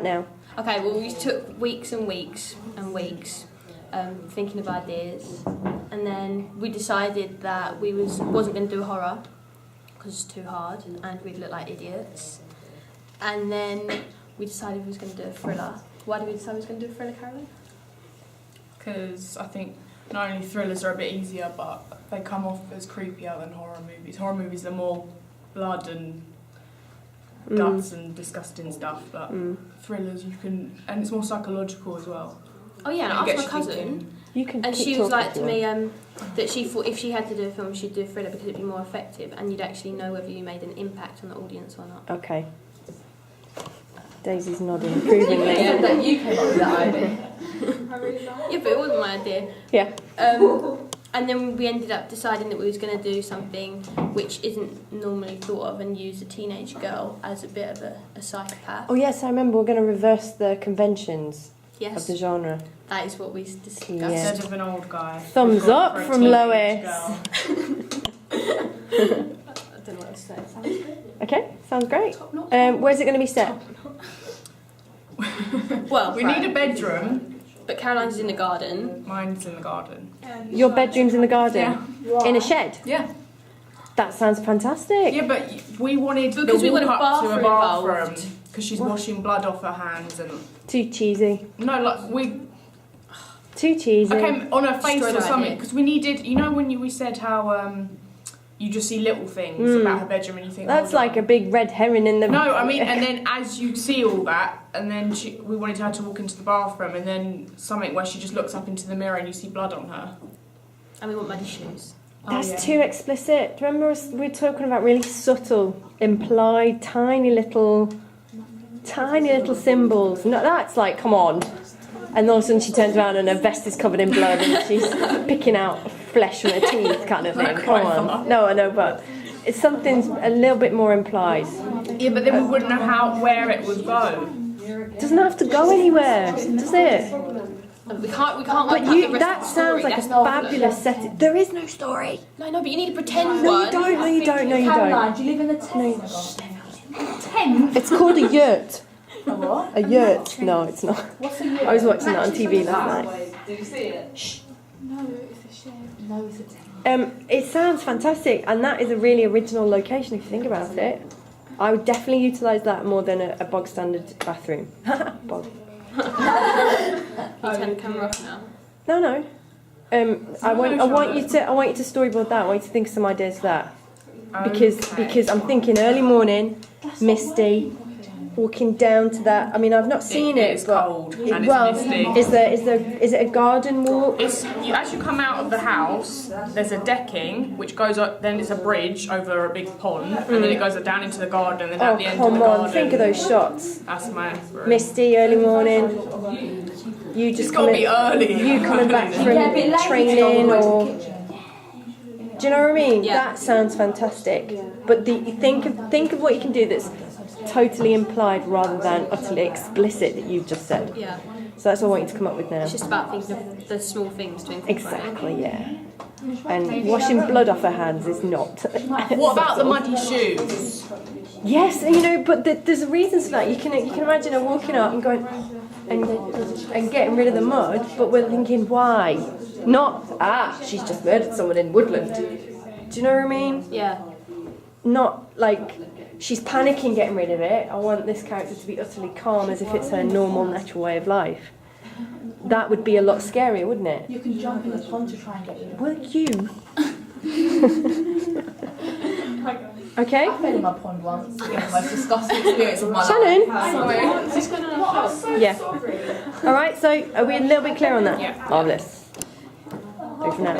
now? Okay, well, we took weeks and weeks and weeks thinking of ideas, and then we decided that we wasn't going to do horror because it's too hard and we'd look like idiots. And then we decided we was going to do a thriller. Why did we decide we was going to do a thriller, Carolyn? Because I think not only thrillers are a bit easier, but they come off as creepier than horror movies. Horror movies are more blood and guts and disgusting stuff, but thrillers you can, and it's more psychological as well. Oh yeah, and I asked my cousin, and she was like to me that she thought if she had to do a film, she'd do a thriller because it'd be more effective, and you'd actually know whether you made an impact on the audience or not. Okay. Daisy's nodding approvingly. Yeah, that you came up with that idea. Yeah, but it wasn't my idea. Yeah. And then we ended up deciding that we was going to do something which isn't normally thought of and use a teenage girl as a bit of a psychopath. Oh yes, I remember. We're going to reverse the conventions of the Yes, genre. that is what we discussed. Yeah. Instead of an old guy. Thumbs we've gone up for a from teenage Lois. girl. I don't know what to say. Sounds good. Okay, sounds great. Top-notch. Where's it going to be set? Well, We need a bedroom. but Caroline's in the garden. Mine's in the garden. Your bedroom's in the garden? In a shed? Yeah. That sounds fantastic. Yeah, but we wanted Because the we want a walk up to a bathroom bathroom involved. because she's washing blood off her hands and Too cheesy. no, like we Too cheesy. okay on her face Destroyed or her something idea. because we needed. You know when we said how you just see little things about her bedroom and you think That's hold like on. a big red herring in the... No, I mean, and then as you see all that, and then we wanted her to walk into the bathroom, and then something where she just looks up into the mirror and you see blood on her. And we want muddy shoes. That's Oh, yeah. too explicit. Do you remember we were talking about really subtle, implied, tiny little symbols? No, that's like, come on. And all of a sudden she turns around and her vest is covered in blood and she's picking out flesh from her teeth kind of thing. Come on. No, I know, but it's something a little bit more implied. Yeah, but then we wouldn't know where it would go. It doesn't have to go anywhere, does it? We can't. But Like, cut the rest of that the sounds story. like a That's the problem. fabulous setting. There is no story. No, but you need to pretend No, one. you don't. No, you don't. No, you don't. Caroline, do you live in a tent? It's called a yurt. A what? A yurt. No, it's not. What's a yurt? I was watching that on TV last night. Did you see it? No, it's a shed. No, it's a tent. It sounds fantastic, and that is a really original location if you think about it. I would definitely utilise that more than a bog standard bathroom. Bog. You turn the camera off now. No. I want you to storyboard that. I want you to think of some ideas for that. Because I'm thinking early morning, misty, walking down to that. I mean, I've not seen it, It's but cold and it's misty. is it a garden walk? As you come out of the house, there's a decking which goes up. Then it's a bridge over a big pond, and then it goes down into the garden. And then Oh at the end of come the on! garden, Think of those shots. that's my aspiration. Misty, early morning. You just It's got to be early. You coming back from training or... Do you know what I mean? Yeah. That sounds fantastic. But think of what you can do that's totally implied rather than utterly explicit that you've just said. Yeah. So that's what I want you to come up with now. It's just about thinking of the small things to incorporate. Exactly, yeah. And washing blood off her hands is not. What about the muddy shoes? Yes, but there's reasons for that. You can imagine her walking up and going and getting rid of the mud, but we're thinking why? Not she's just murdered someone in Woodland. Do you know what I mean? Yeah. Not like she's panicking getting rid of it. I want this character to be utterly calm as if it's her normal, natural way of life. That would be a lot scarier, wouldn't it? You can jump in the pond to try and get rid of it. Will you? Okay? I fell in my pond once. It was the most disgusting experience of my life. Shannon? Yeah. All right, so are we a little bit clear on that? Yeah. Marvellous. Over now.